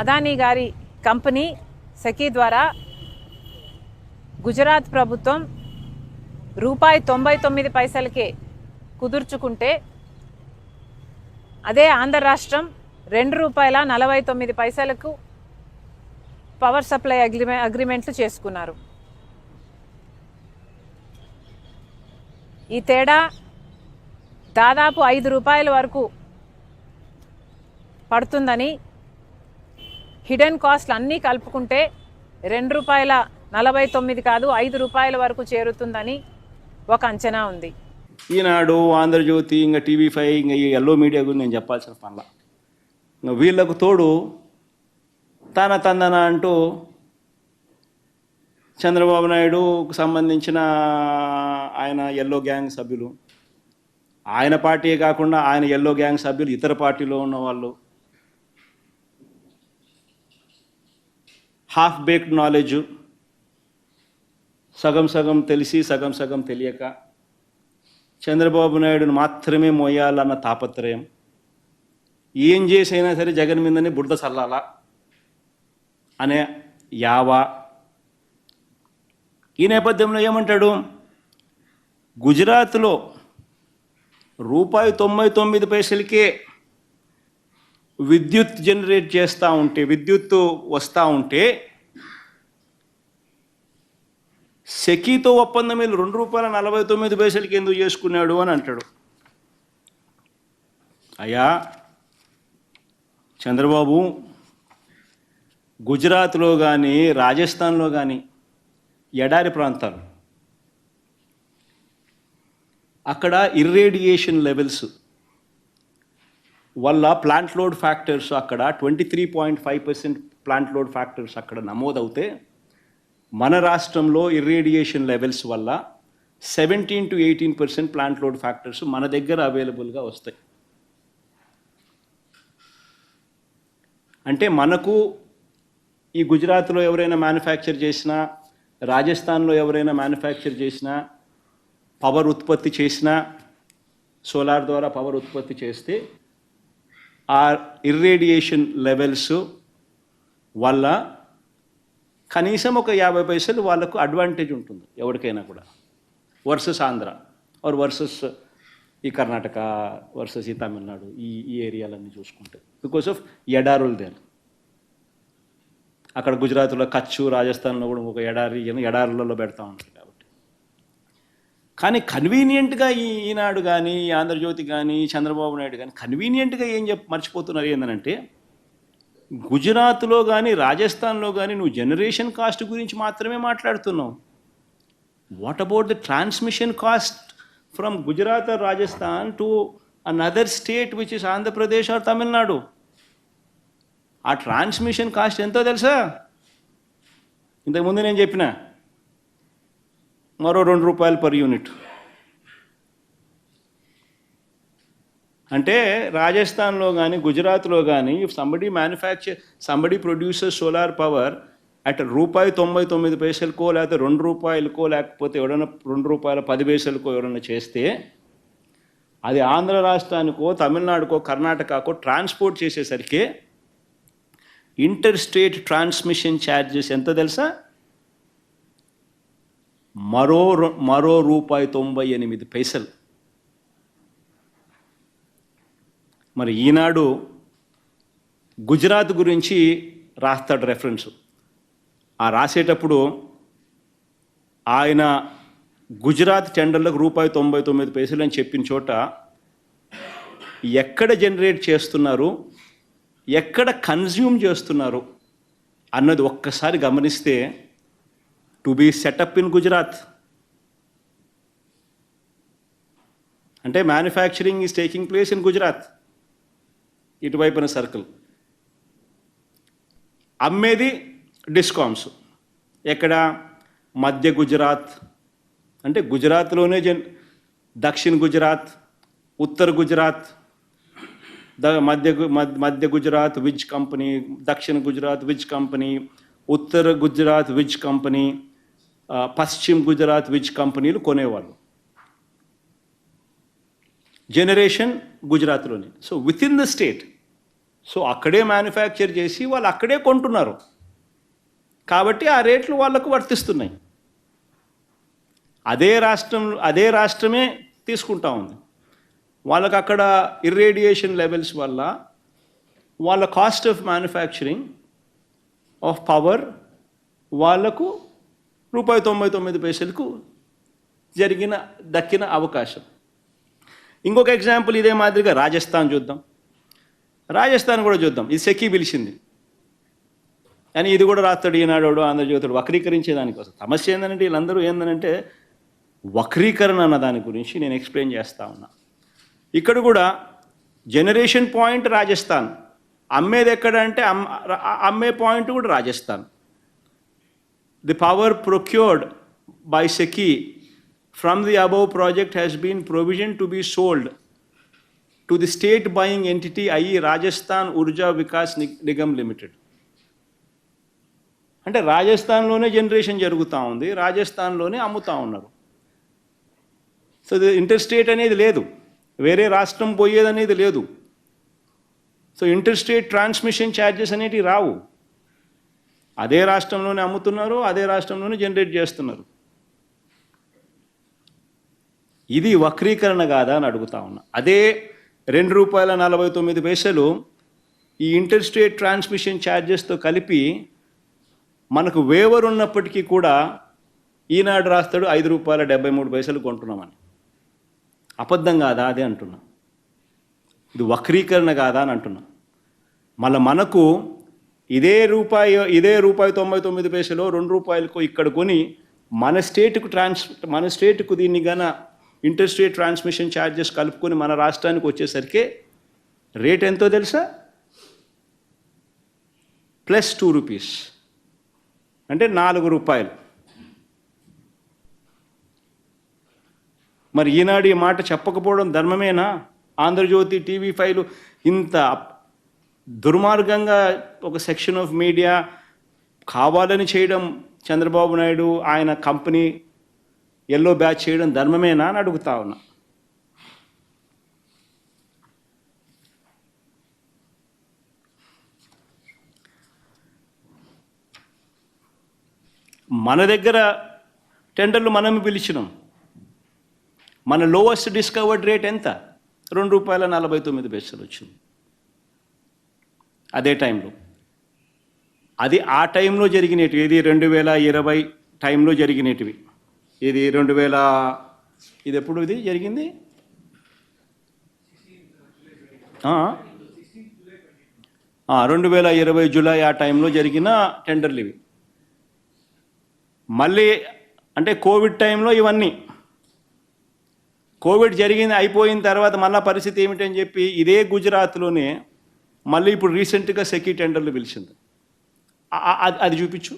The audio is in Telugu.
అదానీ గారి కంపెనీ సెకీ ద్వారా గుజరాత్ ప్రభుత్వం ₹99 కుదుర్చుకుంటే అదే ఆంధ్ర రాష్ట్రం ₹2.49 పవర్ సప్లై అగ్రిమెంట్లు చేసుకున్నారు. ఈ తేడా దాదాపు ₹5 వరకు పడుతుందని, హిడెన్ కాస్ట్లు అన్నీ కలుపుకుంటే ₹2.49 కాదు ₹5 వరకు చేరుతుందని ఒక అంచనా ఉంది. ఈనాడు, ఆంధ్రజ్యోతి, ఇంకా TV5, ఇంకా ఈ ఎల్లో మీడియా గురించి నేను చెప్పాల్సిన పనుల. ఇంకా వీళ్ళకు తోడు తందన అంటూ చంద్రబాబు నాయుడుకు సంబంధించిన ఆయన ఎల్లో గ్యాంగ్ సభ్యులు, ఆయన పార్టీయే కాకుండా ఆయన ఎల్లో గ్యాంగ్ సభ్యులు ఇతర పార్టీలో ఉన్న వాళ్ళు, హాఫ్ బేక్డ్ నాలెడ్జ్, సగం సగం తెలిసి సగం సగం తెలియక చంద్రబాబు నాయుడును మాత్రమే మోయాలన్న తాపత్రయం, ఏం చేసైనా సరే జగన్ మీదనే బురద చల్లాలా అనే యావా. ఈ నేపథ్యంలో ఏమంటాడు, గుజరాత్లో ₹99 విద్యుత్ జనరేట్ చేస్తూ ఉంటే, విద్యుత్తు వస్తూ ఉంటే సెకీతో ఒప్పందం వీళ్ళు ₹2.49 ఎందుకు చేసుకున్నాడు అని అంటాడు. అయ్యా చంద్రబాబు, గుజరాత్లో కానీ రాజస్థాన్లో కానీ ఎడారి ప్రాంతాలు, అక్కడ ఇర్రేడియేషన్ లెవెల్స్ వల్ల ప్లాంట్ లోడ్ ఫ్యాక్టర్స్ అక్కడ 23.5% ప్లాంట్ లోడ్ ఫ్యాక్టర్స్ అక్కడ నమోదవుతే, మన రాష్ట్రంలో ఇర్రేడియేషన్ లెవెల్స్ వల్ల 17 to 18% ప్లాంట్ లోడ్ ఫ్యాక్టర్స్ మన దగ్గర అవైలబుల్గా వస్తాయి. అంటే మనకు ఈ గుజరాత్లో ఎవరైనా మ్యానుఫ్యాక్చర్ చేసినా, రాజస్థాన్లో ఎవరైనా మ్యానుఫ్యాక్చర్ చేసినా, పవర్ ఉత్పత్తి చేసినా, సోలార్ ద్వారా పవర్ ఉత్పత్తి చేస్తే ఆ ఇర్రేడియేషన్ లెవెల్స్ వల్ల కనీసం ఒక 50 పైసలు వాళ్ళకు అడ్వాంటేజ్ ఉంటుంది ఎవరికైనా కూడా, వర్సెస్ ఆంధ్ర ఆర్ వర్సెస్ ఈ కర్ణాటక, వర్సెస్ ఈ తమిళనాడు, ఈ ఏరియాలన్నీ చూసుకుంటే, బికాస్ ఆఫ్ ఎడారులు దేర్. అక్కడ గుజరాత్లో కచ్చు, రాజస్థాన్లో కూడా ఒక ఎడారులలో పెడతా ఉంటారు కాబట్టి. కానీ కన్వీనియంట్గా ఈనాడు కానీ, ఆంధ్రజ్యోతి కానీ, చంద్రబాబు నాయుడు కానీ కన్వీనియంట్గా ఏం మర్చిపోతున్నారు ఏంటంటే, గుజరాత్లో కానీ రాజస్థాన్లో కానీ నువ్వు జనరేషన్ కాస్ట్ గురించి మాత్రమే మాట్లాడుతున్నావు. What about the transmission cost from Gujarat are Rajasthan to another state which is Andhra Pradesh are Tamil Nadu? ఆ ట్రాన్స్మిషన్ కాస్ట్ ఎంతో తెలుసా? ఇంతకుముందు నేను చెప్పిన మరో ₹2 per యూనిట్. అంటే రాజస్థాన్లో కానీ గుజరాత్లో కానీ somebody producer solar power at ₹99 లేకపోతే ₹2 లేకపోతే ఎవడన్నా ₹2.10 ఎవడన్నా చేస్తే, అది ఆంధ్ర రాష్ట్రానికో, తమిళనాడుకో, కర్ణాటకకో ట్రాన్స్పోర్ట్ చేసేసరికి ఇంటర్ స్టేట్ ట్రాన్స్మిషన్ ఛార్జెస్ ఎంత తెలుసా? మరో ₹98. మరి ఈనాడు గుజరాత్ గురించి రాస్తాడు రెఫరెన్స్. ఆ రాసేటప్పుడు ఆయన గుజరాత్ టెండర్లకు ₹99 అని చెప్పిన చోట ఎక్కడ జనరేట్ చేస్తున్నారు, ఎక్కడ కన్జ్యూమ్ చేస్తున్నారు అన్నది ఒక్కసారి గమనిస్తే, to be setup in Gujarat అంటే manufacturing is taking place in Gujarat, ఇటువైపున సర్కిల్, అమ్మేది డిస్కామ్స్ ఎక్కడ? మధ్య గుజరాత్, అంటే గుజరాత్లోనే దక్షిణ గుజరాత్, ఉత్తర గుజరాత్, మధ్య గుజరాత్ విజ్ కంపెనీ, దక్షిణ గుజరాత్ విజ్ కంపెనీ, ఉత్తర గుజరాత్ విజ్ కంపెనీ, పశ్చిమ గుజరాత్ విజ్ కంపెనీలు కొనేవాళ్ళు. జనరేషన్ గుజరాత్లోనే. So within the state so అక్కడే మ్యానుఫ్యాక్చర్ చేసి వాళ్ళు అక్కడే కొంటున్నారు, కాబట్టి ఆ రేట్లు వాళ్ళకు వర్తిస్తున్నాయి. అదే రాష్ట్రమే తీసుకుంటా ఉంది. వాళ్ళకు అక్కడ ఇర్రేడియేషన్ లెవెల్స్ వల్ల వాళ్ళ cost of manufacturing of power వాళ్లకు ₹99 దక్కిన అవకాశం. ఇంకొక ఎగ్జాంపుల్ ఇదే మాదిరిగా రాజస్థాన్ చూద్దాం. రాజస్థాన్ కూడా చూద్దాం. ఇది సెకీ పిలిచింది కానీ ఇది కూడా రాస్తాడు ఈనాడు ఆంధ్రజ్యోతుడు వక్రీకరించేదానికోసం. సమస్య ఏంటంటే వీళ్ళందరూ ఏంటంటే వక్రీకరణ అన్న దాని గురించి నేను ఎక్స్ప్లెయిన్ చేస్తా ఉన్నా. ఇక్కడ కూడా జనరేషన్ పాయింట్ రాజస్థాన్, అమ్మేది ఎక్కడ అంటే అమ్మే పాయింట్ కూడా Rajasthan. The power procured by SECI from the above project has been provisioned to be sold to the state buying entity, i.e. Rajasthan Urja Vikas Nigam Limited. అంటే రాజస్థాన్లోనే జనరేషన్ జరుగుతూ ఉంది, రాజస్థాన్లోనే అమ్ముతూ ఉన్నారు. సో ఇంటర్ స్టేట్ అనేది లేదు, వేరే రాష్ట్రం పోయేది అనేది లేదు. So inter state transmission charges అనేటివి రావు. అదే రాష్ట్రంలోనే అమ్ముతున్నారు, అదే రాష్ట్రంలోనే జనరేట్ చేస్తున్నారు. ఇది వక్రీకరణ కాదా అని అడుగుతా ఉన్నా. అదే ₹2.49 ఈ ఇంటర్ స్టేట్ ట్రాన్స్మిషన్ ఛార్జెస్తో కలిపి మనకు వేవర్ ఉన్నప్పటికీ కూడా ఈనాడు రాస్తాడు ₹5.73 కొంటున్నామని. అబద్ధం కాదా అదే అంటున్నా. ఇది వక్రీకరణ కాదా అని అంటున్నా. మళ్ళీ మనకు ఇదే ₹1.99 ₹2 ఇక్కడ కొని మన స్టేట్కు దీన్ని గన ఇంటర్ స్టేట్ ట్రాన్స్మిషన్ ఛార్జెస్ కలుపుకొని మన రాష్ట్రానికి వచ్చేసరికి రేట్ ఎంతో తెలుసా? +2 అంటే ₹4. మరి ఈనాడు ఈ మాట చెప్పకపోవడం ధర్మమేనా? ఆంధ్రజ్యోతి, TV5 ఇంత దుర్మార్గంగా ఒక సెక్షన్ ఆఫ్ మీడియా కావాలని చేయడం, చంద్రబాబు నాయుడు ఆయన కంపెనీ ఎల్లో బ్యాచ్ చేయడం ధర్మమేనా అని అడుగుతా ఉన్నా. మన దగ్గర టెండర్లు మనమే పిలిచినాం. మన లోవెస్ట్ డిస్కవర్డ్ రేట్ ఎంత? ₹2.49 వచ్చింది అదే టైంలో. అది ఆ టైంలో జరిగినవి. ఇది 2020 టైంలో జరిగినవి. ఇది ఇది ఎప్పుడు ఇది జరిగింది? 2020 జూలై ఆ టైంలో జరిగిన టెండర్లు ఇవి. మళ్ళీ అంటే కోవిడ్ టైంలో ఇవన్నీ. కోవిడ్ అయిపోయిన తర్వాత మళ్ళీ పరిస్థితి ఏమిటని చెప్పి ఇదే గుజరాత్లోనే మళ్ళీ ఇప్పుడు రీసెంట్గా సెకీ టెండర్లు పిలిచింది. అది చూపించు.